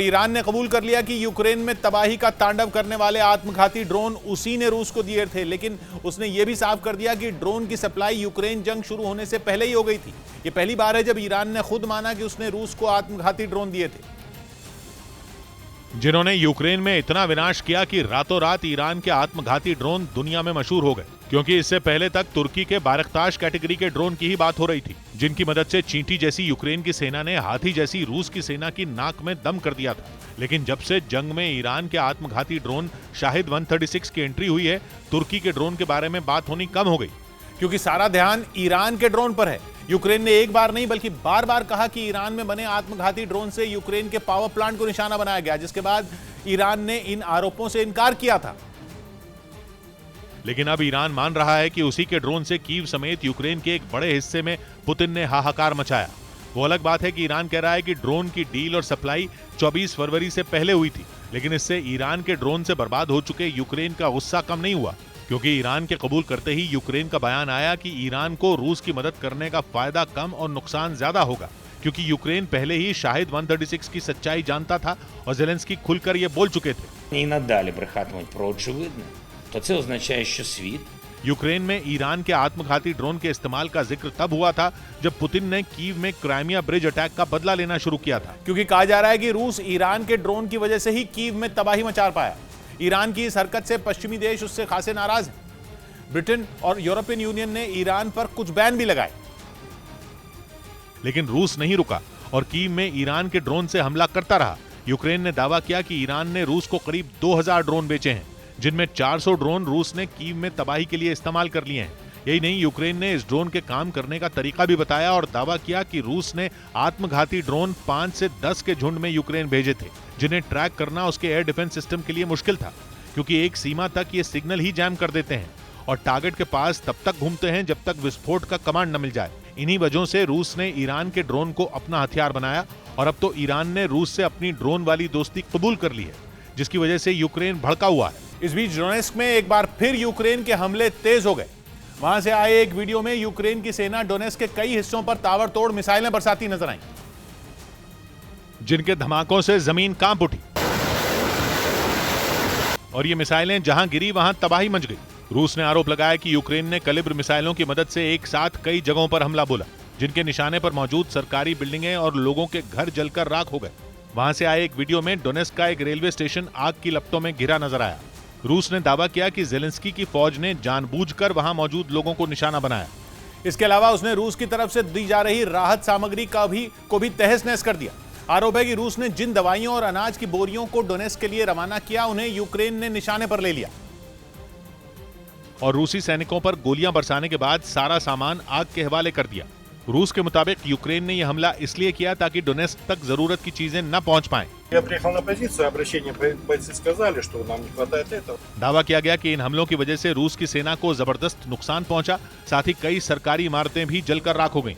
Iran ने कबूल कर लिया कि यूक्रेन में तबाही का तांडव करने वाले आत्मघाती ड्रोन उसी ने रूस को दिए थे, लेकिन उसने यह भी साफ कर दिया कि ड्रोन की सप्लाई यूक्रेन जंग शुरू होने से पहले ही हो गई थी। यह पहली बार है जब ईरान ने खुद माना कि उसने रूस को आत्मघाती ड्रोन दिए थे, जिन्होंने यूक्रेन में इतना विनाश किया कि रातों रात ईरान के आत्मघाती ड्रोन दुनिया में मशहूर हो गए। क्योंकि इससे पहले तक तुर्की के बारकताश कैटेगरी के ड्रोन की ही बात हो रही थी, जिनकी मदद से चींटी जैसी यूक्रेन की सेना ने हाथी जैसी रूस की सेना की नाक में दम कर दिया था। लेकिन जब से जंग में ईरान के आत्मघाती ड्रोन शाहिद 136 की एंट्री हुई है, तुर्की के ड्रोन के बारे में बात होनी कम हो गई, क्योंकि सारा ध्यान ईरान के ड्रोन पर है। यूक्रेन ने एक बार नहीं बल्कि बार बार कहा कि ईरान में बने आत्मघाती ड्रोन से यूक्रेन के पावर प्लांट को निशाना बनाया गया, जिसके बाद ईरान ने इन आरोपों से इनकार किया था। लेकिन अब ईरान मान रहा है कि उसी के ड्रोन से कीव समेत यूक्रेन के एक बड़े हिस्से में पुतिन ने हाहाकार मचाया। वो अलग बात है कि ईरान कह रहा है कि ड्रोन की डील और सप्लाई 24 फरवरी से पहले हुई थी, लेकिन इससे ईरान के ड्रोन से बर्बाद हो चुके यूक्रेन का गुस्सा कम नहीं हुआ, क्योंकि ईरान के कबूल करते ही यूक्रेन का बयान आया कि ईरान को रूस की मदद करने का फायदा कम और नुकसान ज्यादा होगा, क्योंकि यूक्रेन पहले ही शाहिद 136 की सच्चाई जानता था और ज़ेलेंस्की खुलकर ये बोल चुके थे। І надалі брехатимуть про очевидне, то це означає, що світ यूक्रेन में ईरान के आत्मघाती ड्रोन के इस्तेमाल का जिक्र तब हुआ था जब पुतिन ने कीव में क्राइमिया ब्रिज अटैक का बदला लेना शुरू किया था, क्योंकि कहा जा रहा है कि रूस ईरान के ड्रोन की वजह से ही कीव में तबाही मचा पाया। ईरान की इस हरकत से पश्चिमी देश उससे खासे नाराज हैं। ब्रिटेन और यूरोपियन यूनियन ने ईरान पर कुछ बैन भी लगाए, लेकिन रूस नहीं रुका और कीव में ईरान के ड्रोन से हमला करता रहा। यूक्रेन ने दावा किया कि ईरान ने रूस को करीब 2000 ड्रोन बेचे हैं, जिनमें 400 ड्रोन रूस ने कीव में तबाही के लिए इस्तेमाल कर लिए हैं। यही नहीं, यूक्रेन ने इस ड्रोन के काम करने का तरीका भी बताया और दावा किया कि रूस ने आत्मघाती ड्रोन 5 से 10 के झुंड में यूक्रेन भेजे थे, जिन्हें ट्रैक करना उसके एयर डिफेंस सिस्टम के लिए मुश्किल था, क्योंकि एक सीमा तक ये सिग्नल ही जैम कर देते हैं और टारगेट के पास तब तक घूमते हैं जब तक विस्फोट का कमांड न मिल जाए। इन्हीं वजहों से रूस ने ईरान के ड्रोन को अपना हथियार बनाया और अब तो ईरान ने रूस से अपनी ड्रोन वाली दोस्ती कबूल कर ली है, जिसकी वजह से यूक्रेन भड़का हुआ है। इस बीच डोनेस्क में एक बार फिर यूक्रेन के हमले तेज हो गए। वहां से आए एक वीडियो में यूक्रेन की सेना डोनेस्क के कई हिस्सों पर ताबड़तोड़ मिसाइलें बरसाती नजर आईं, जिनके धमाकों से जमीन कांप उठी और ये मिसाइलें जहां गिरी वहां तबाही मच गई। रूस ने आरोप लगाया कि यूक्रेन ने कैलिबर मिसाइलों की मदद से एक साथ कई जगहों पर हमला बोला, जिनके निशाने पर मौजूद सरकारी बिल्डिंगें और लोगों के घर जलकर राख हो गए। वहां से आए एक वीडियो में डोनेस्क का एक रेलवे स्टेशन आग की लपटों में घिरा नजर आया। रूस ने दावा किया कि ज़ेलेंस्की की फौज ने जानबूझकर वहां मौजूद लोगों को निशाना बनाया। इसके अलावा उसने रूस की तरफ से दी जा रही राहत सामग्री को भी तहस नहस कर दिया। आरोप है कि रूस ने जिन दवाइयों और अनाज की बोरियों को डोनेस्क के लिए रवाना किया, उन्हें यूक्रेन ने निशाने पर ले लिया और रूसी सैनिकों पर गोलियां बरसाने के बाद सारा सामान आग के हवाले कर दिया। रूस के मुताबिक यूक्रेन ने यह हमला इसलिए किया ताकि डोनेस्क तक जरूरत की चीजें न पहुंच पाएं। Я приехал на позицию, обращение бойцы сказали, что нам не хватает этого. दावा किया गया कि इन हमलों की वजह से रूस की सेना को जबरदस्त नुकसान पहुंचा, साथ ही कई सरकारी इमारतें भी जलकर राख हो गईं।